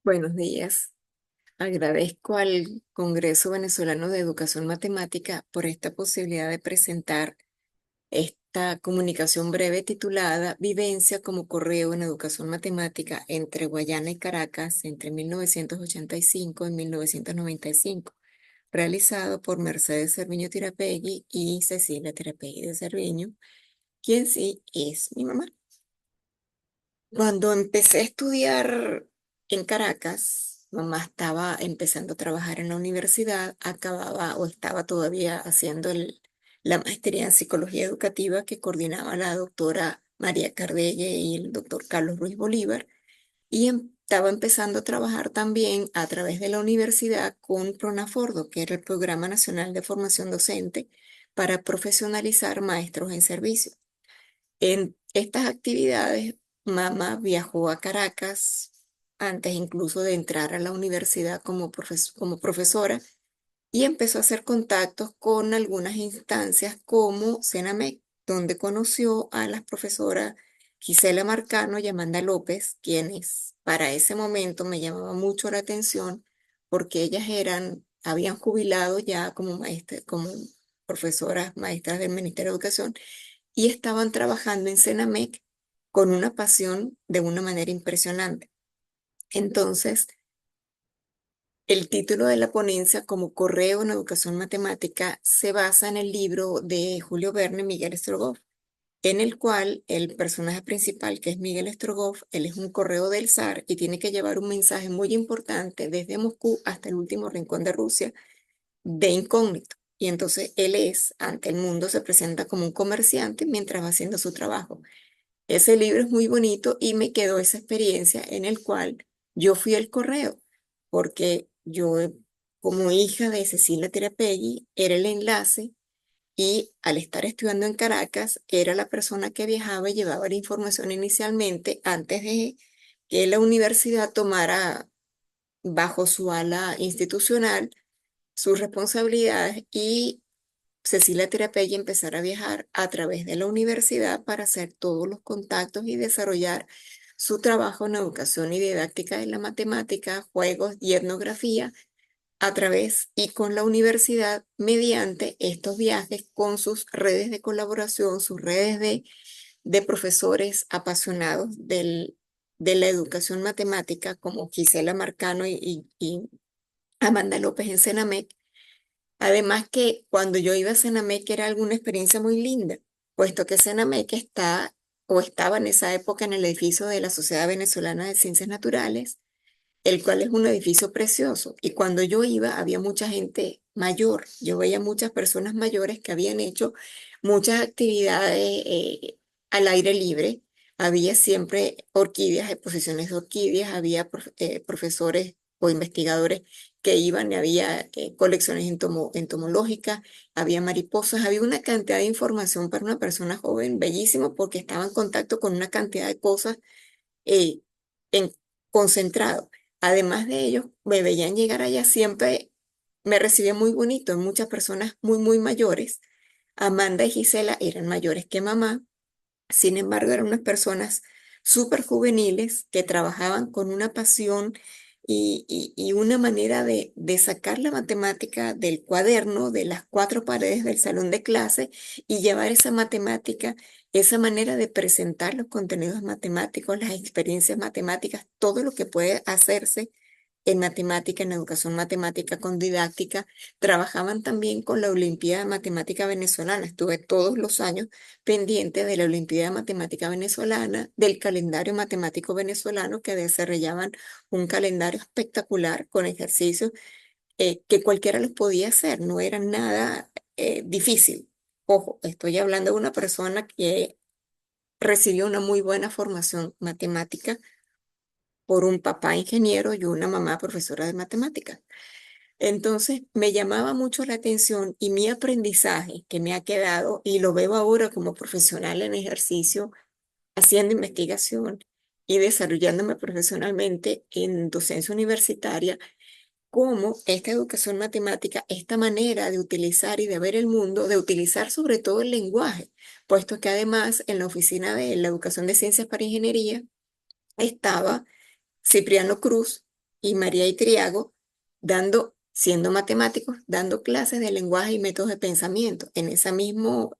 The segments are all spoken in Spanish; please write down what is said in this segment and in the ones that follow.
Buenos días. Agradezco al Congreso Venezolano de Educación Matemática por esta posibilidad de presentar esta comunicación breve titulada Vivencia como correo en educación matemática entre Guayana y Caracas entre 1985 y 1995, realizado por Mercedes Cerviño Tirapegui y Cecilia Tirapegui de Cerviño, quien sí es mi mamá. Cuando empecé a estudiar en Caracas, mamá estaba empezando a trabajar en la universidad, acababa o estaba todavía haciendo la maestría en psicología educativa que coordinaba la doctora María Cardelle y el doctor Carlos Ruiz Bolívar, y estaba empezando a trabajar también a través de la universidad con Pronafordo, que era el Programa Nacional de Formación Docente para profesionalizar maestros en servicio. En estas actividades, mamá viajó a Caracas antes incluso de entrar a la universidad como profesora y empezó a hacer contactos con algunas instancias como Senamec, donde conoció a las profesoras Gisela Marcano y Amanda López, quienes para ese momento me llamaban mucho la atención porque habían jubilado ya como maestras, como profesoras maestras del Ministerio de Educación y estaban trabajando en Senamec con una pasión de una manera impresionante. Entonces, el título de la ponencia como Correo en Educación Matemática se basa en el libro de Julio Verne, Miguel Strogoff, en el cual el personaje principal, que es Miguel Strogoff, él es un correo del zar y tiene que llevar un mensaje muy importante desde Moscú hasta el último rincón de Rusia de incógnito. Y entonces ante el mundo, se presenta como un comerciante mientras va haciendo su trabajo. Ese libro es muy bonito y me quedó esa experiencia en el cual yo fui al correo, porque yo, como hija de Cecilia Tirapegui, era el enlace y al estar estudiando en Caracas, era la persona que viajaba y llevaba la información inicialmente antes de que la universidad tomara bajo su ala institucional sus responsabilidades y Cecilia Tirapegui empezar a viajar a través de la universidad para hacer todos los contactos y desarrollar su trabajo en educación y didáctica de la matemática, juegos y etnografía a través y con la universidad mediante estos viajes con sus redes de colaboración, sus redes de profesores apasionados de la educación matemática como Gisela Marcano y Amanda López en Senamec. Además que cuando yo iba a Senamec era alguna experiencia muy linda, puesto que Senamec está o estaba en esa época en el edificio de la Sociedad Venezolana de Ciencias Naturales, el cual es un edificio precioso. Y cuando yo iba había mucha gente mayor, yo veía muchas personas mayores que habían hecho muchas actividades al aire libre. Había siempre orquídeas, exposiciones de orquídeas, había profesores o investigadores que iban, había colecciones entomológicas, había mariposas, había una cantidad de información para una persona joven, bellísimo, porque estaba en contacto con una cantidad de cosas eh, en concentrado. Además de ello, me veían llegar allá siempre, me recibían muy bonito, muchas personas muy, muy mayores. Amanda y Gisela eran mayores que mamá, sin embargo, eran unas personas súper juveniles que trabajaban con una pasión y una manera de sacar la matemática del cuaderno, de las cuatro paredes del salón de clase y llevar esa matemática, esa manera de presentar los contenidos matemáticos, las experiencias matemáticas, todo lo que puede hacerse en matemática, en educación matemática con didáctica. Trabajaban también con la Olimpiada Matemática Venezolana. Estuve todos los años pendiente de la Olimpiada Matemática Venezolana, del calendario matemático venezolano, que desarrollaban un calendario espectacular con ejercicios que cualquiera los podía hacer, no era nada difícil. Ojo, estoy hablando de una persona que recibió una muy buena formación matemática por un papá ingeniero y una mamá profesora de matemáticas. Entonces, me llamaba mucho la atención y mi aprendizaje que me ha quedado, y lo veo ahora como profesional en ejercicio, haciendo investigación y desarrollándome profesionalmente en docencia universitaria, como esta educación matemática, esta manera de utilizar y de ver el mundo, de utilizar sobre todo el lenguaje, puesto que además en la oficina de la educación de ciencias para ingeniería estaba Cipriano Cruz, y María Itriago, siendo matemáticos, dando clases de lenguaje y métodos de pensamiento. En ese mismo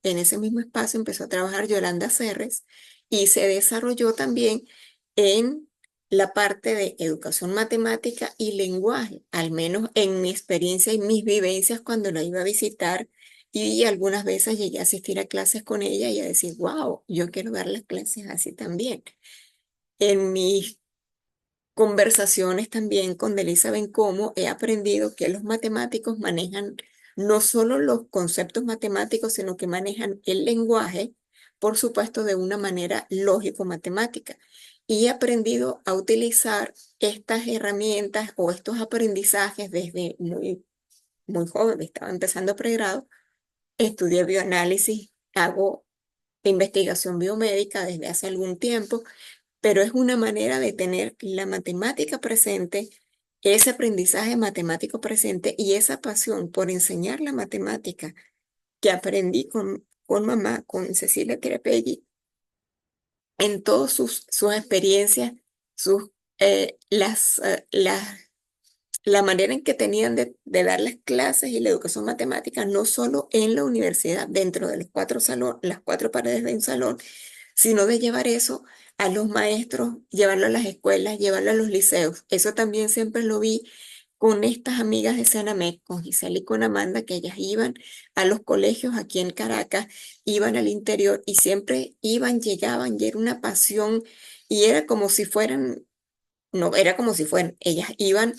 espacio empezó a trabajar Yolanda Serres y se desarrolló también en la parte de educación matemática y lenguaje, al menos en mi experiencia y mis vivencias cuando la iba a visitar. Y algunas veces llegué a asistir a clases con ella y a decir, wow, yo quiero dar las clases así también. En mis conversaciones también con Delisa Bencomo he aprendido que los matemáticos manejan no solo los conceptos matemáticos, sino que manejan el lenguaje, por supuesto, de una manera lógico-matemática. Y he aprendido a utilizar estas herramientas o estos aprendizajes desde muy joven. Estaba empezando pregrado, estudié bioanálisis, hago investigación biomédica desde hace algún tiempo, pero es una manera de tener la matemática presente, ese aprendizaje matemático presente y esa pasión por enseñar la matemática que aprendí con mamá, con Cecilia Tirapegui, en todas sus experiencias, sus, la manera en que tenían de dar las clases y la educación matemática, no solo en la universidad, dentro de los las cuatro paredes de un salón, sino de llevar eso a los maestros, llevarlo a las escuelas, llevarlo a los liceos. Eso también siempre lo vi con estas amigas de Senamec, con Gisela y con Amanda, que ellas iban a los colegios aquí en Caracas, iban al interior y siempre iban, llegaban y era una pasión y era como si fueran, no, era como si fueran, ellas iban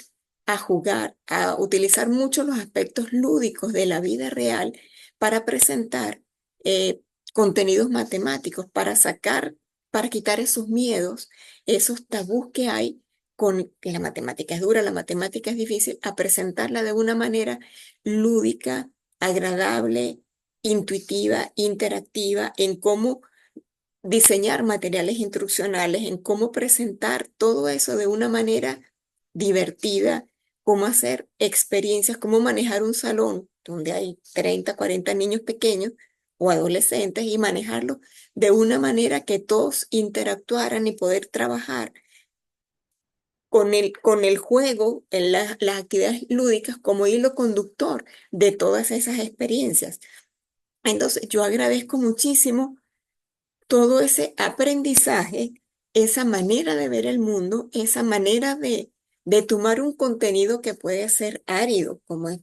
a jugar, a utilizar mucho los aspectos lúdicos de la vida real para presentar contenidos matemáticos, para quitar esos miedos, esos tabús que hay con que la matemática es dura, la matemática es difícil, a presentarla de una manera lúdica, agradable, intuitiva, interactiva, en cómo diseñar materiales instruccionales, en cómo presentar todo eso de una manera divertida, cómo hacer experiencias, cómo manejar un salón donde hay 30, 40 niños pequeños o adolescentes y manejarlo de una manera que todos interactuaran y poder trabajar con el juego, en las actividades lúdicas como hilo conductor de todas esas experiencias. Entonces, yo agradezco muchísimo todo ese aprendizaje, esa manera de ver el mundo, esa manera de tomar un contenido que puede ser árido,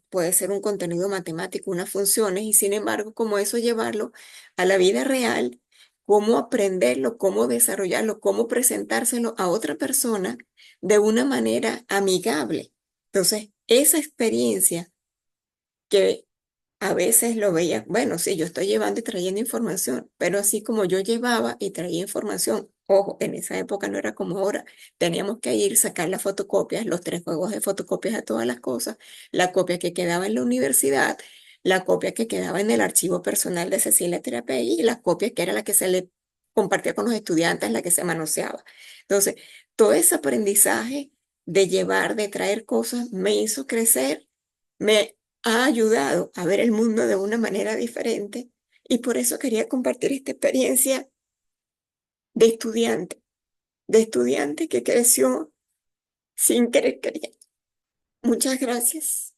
puede ser un contenido matemático, unas funciones, y sin embargo, como eso llevarlo a la vida real, cómo aprenderlo, cómo desarrollarlo, cómo presentárselo a otra persona de una manera amigable. Entonces, esa experiencia que a veces lo veía, bueno, sí, yo estoy llevando y trayendo información, pero así como yo llevaba y traía información, ojo, en esa época no era como ahora, teníamos que ir, sacar las fotocopias, los tres juegos de fotocopias de todas las cosas, la copia que quedaba en la universidad, la copia que quedaba en el archivo personal de Cecilia Terapey y la copia que era la que se le compartía con los estudiantes, la que se manoseaba. Entonces, todo ese aprendizaje de llevar, de traer cosas, me hizo crecer, me ha ayudado a ver el mundo de una manera diferente y por eso quería compartir esta experiencia de estudiante, de estudiante que creció sin querer querer. Muchas gracias.